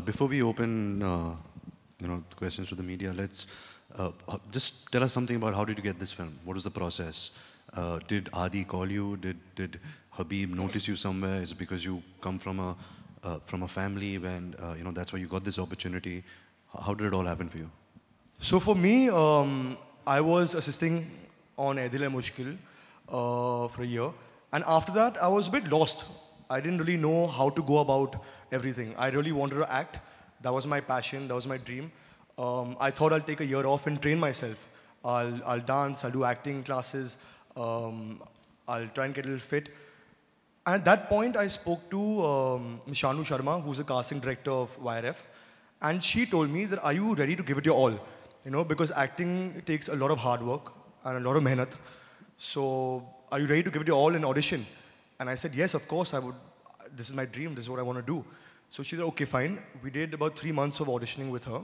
Before we open, questions to the media, let's just tell us something about how did you get this film? What was the process? Did Adi call you? Did Habib notice you somewhere? Is it because you come from a family when that's why you got this opportunity? How did it all happen for you? So for me, I was assisting on Ae Dil Hai Mushkil for a year. And after that, I was a bit lost. I didn't really know how to go about everything. I really wanted to act. That was my passion. That was my dream. I thought I'll take a year off and train myself. I'll dance. I'll do acting classes. I'll try and get a little fit. And at that point, I spoke to Shanu Sharma, who's the casting director of YRF. And she told me that, are you ready to give it your all? Because acting takes a lot of hard work and a lot of mehnat. So, are you ready to give it your all in audition? And I said, yes, of course, I would. This is my dream. This is what I want to do. So she said, okay, fine. We did about 3 months of auditioning with her.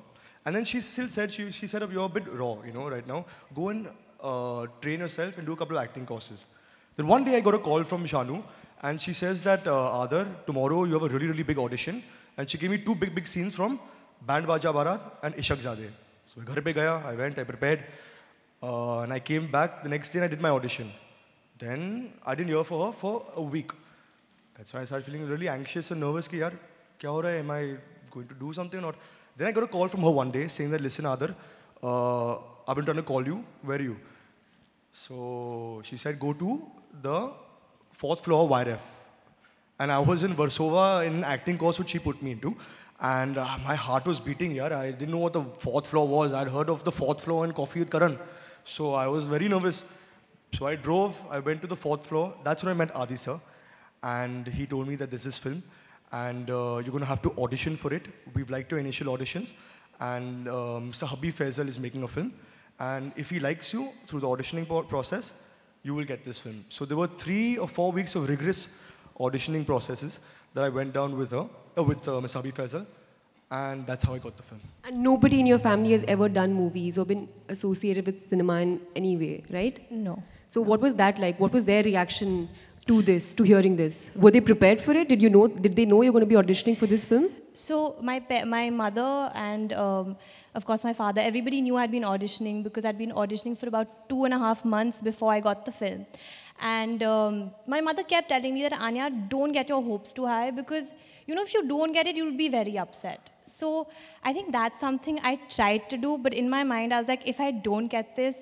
And then she still said, she said, you're a bit raw, right now. Go and train yourself and do a couple of acting courses. Then one day I got a call from Shanu. And she says that, Adar, tomorrow you have a really, really big audition. And she gave me 2 big scenes from Band Baja Barat and Ishaq Zadeh. So ghar pe gaya, I went, I prepared. And I came back the next day and I did my audition. Then I didn't hear from her for a week. That's why I started feeling really anxious and nervous. Ki, yaar, kya ho raha hai? Am I going to do something or not? Then I got a call from her one day saying that, listen, Adar, I've been trying to call you. Where are you? So she said, go to the 4th floor of YRF. And I was in Warsaw in an acting course which she put me into. And my heart was beating, yaar. I didn't know what the 4th floor was. I'd heard of the 4th floor and Coffee with Karan. So I was very nervous. So I drove, I went to the 4th floor. That's when I met Adi sir. And he told me that this is film. And you're going to have to audition for it. We've liked your initial auditions. And Mr. Habib Faisal is making a film. And if he likes you through the auditioning process, you will get this film. So there were 3 or 4 weeks of rigorous auditioning processes that I went down with her, with Ms. Habib Faisal, and that's how I got the film. And nobody in your family has ever done movies or been associated with cinema in any way, right? No. So what was that like? What was their reaction to this, to hearing this? Were they prepared for it? Did they know you're going to be auditioning for this film? So my mother and of course my father, everybody knew I'd been auditioning because I'd been auditioning for about 2.5 months before I got the film. And my mother kept telling me that, Anya, don't get your hopes too high because, if you don't get it, you'll be very upset. So I think that's something I tried to do, but in my mind, I was like, if I don't get this,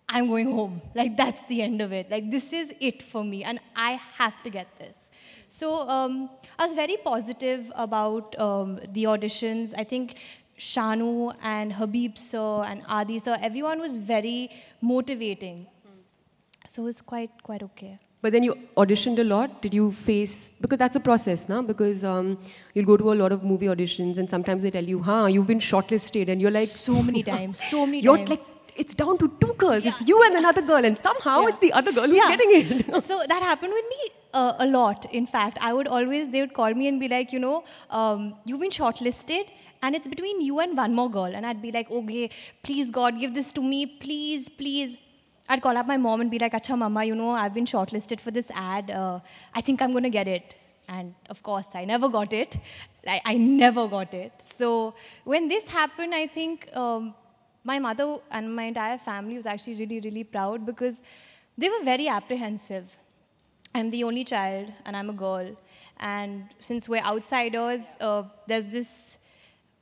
I'm going home. Like, that's the end of it. Like, this is it for me, and I have to get this. So I was very positive about the auditions. I think Shanu and Habib sir and Adi sir, everyone was very motivating. So it was quite okay. But then you auditioned a lot. Did you face, because that's a process, no? Because you'll go to a lot of movie auditions and sometimes they tell you, you've been shortlisted, and you're like... So many times, you're like, it's down to 2 girls. Yeah. It's you and another girl, and somehow it's the other girl who's getting it. So that happened with me a lot. In fact, they would call me and be like, you've been shortlisted, and it's between you and one more girl. And I'd be like, okay, please God, give this to me, please, please. I'd call up my mom and be like, Acha mama, I've been shortlisted for this ad. I think I'm going to get it. And of course, I never got it. I never got it. So when this happened, I think my mother and my entire family was actually really, really proud because they were very apprehensive. I'm the only child and I'm a girl. And since we're outsiders, there's this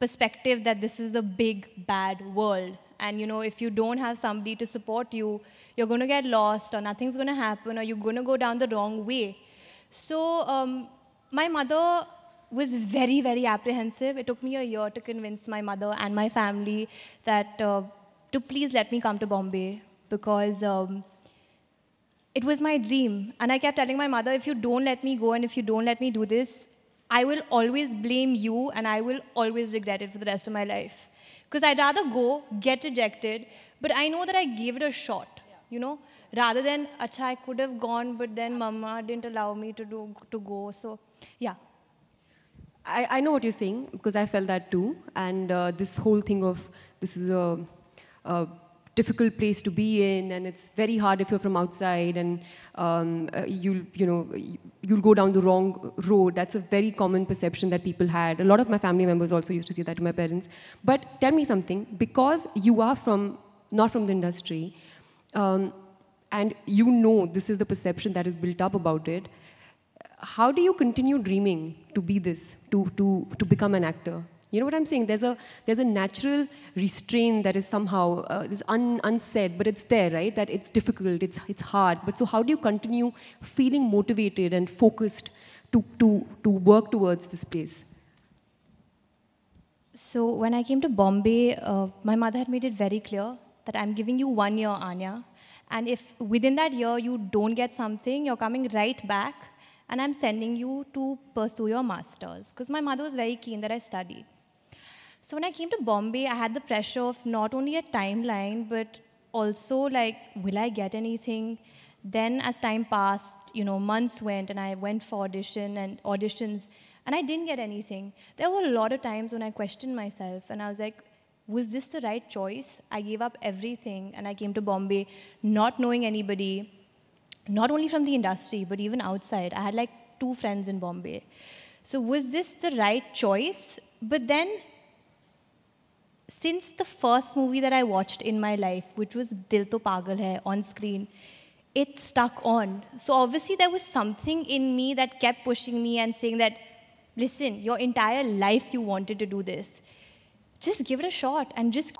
perspective that this is a big, bad world. And, if you don't have somebody to support you, you're going to get lost or nothing's going to happen or you're going to go down the wrong way. So my mother was very, very apprehensive. It took me a year to convince my mother and my family that to please let me come to Bombay because it was my dream. And I kept telling my mother, if you don't let me go and if you don't let me do this, I will always blame you and I will always regret it for the rest of my life. Because I'd rather go, get rejected, but I know that I gave it a shot, rather than, acha, I could have gone, but then mama didn't allow me to go. So, yeah. I know what you're saying, because I felt that too. And this whole thing of, this is a difficult place to be in, and it's very hard if you're from outside, and you'll go down the wrong road. That's a very common perception that people had. A lot of my family members also used to say that to my parents. But tell me something, because you are not from the industry, and you know this is the perception that is built up about it, how do you continue dreaming to be this, to become an actor? You know what I'm saying? There's a natural restraint that is somehow is unsaid, but it's there, right? That it's difficult, it's hard. But so how do you continue feeling motivated and focused to work towards this place? So when I came to Bombay, my mother had made it very clear that I'm giving you 1 year, Anya. And if within that year you don't get something, you're coming right back, and I'm sending you to pursue your master's. Because my mother was very keen that I studied. So when I came to Bombay, I had the pressure of not only a timeline, but also like, will I get anything? Then as time passed, months went, and I went for auditions, and I didn't get anything. There were a lot of times when I questioned myself, and I was like, was this the right choice? I gave up everything, and I came to Bombay not knowing anybody, not only from the industry, but even outside. I had like 2 friends in Bombay. So was this the right choice? But then, since the first movie that I watched in my life, which was Dil To Pagal Hai on screen, it stuck on. So obviously there was something in me that kept pushing me and saying that, listen, your entire life you wanted to do this. Just give it a shot and just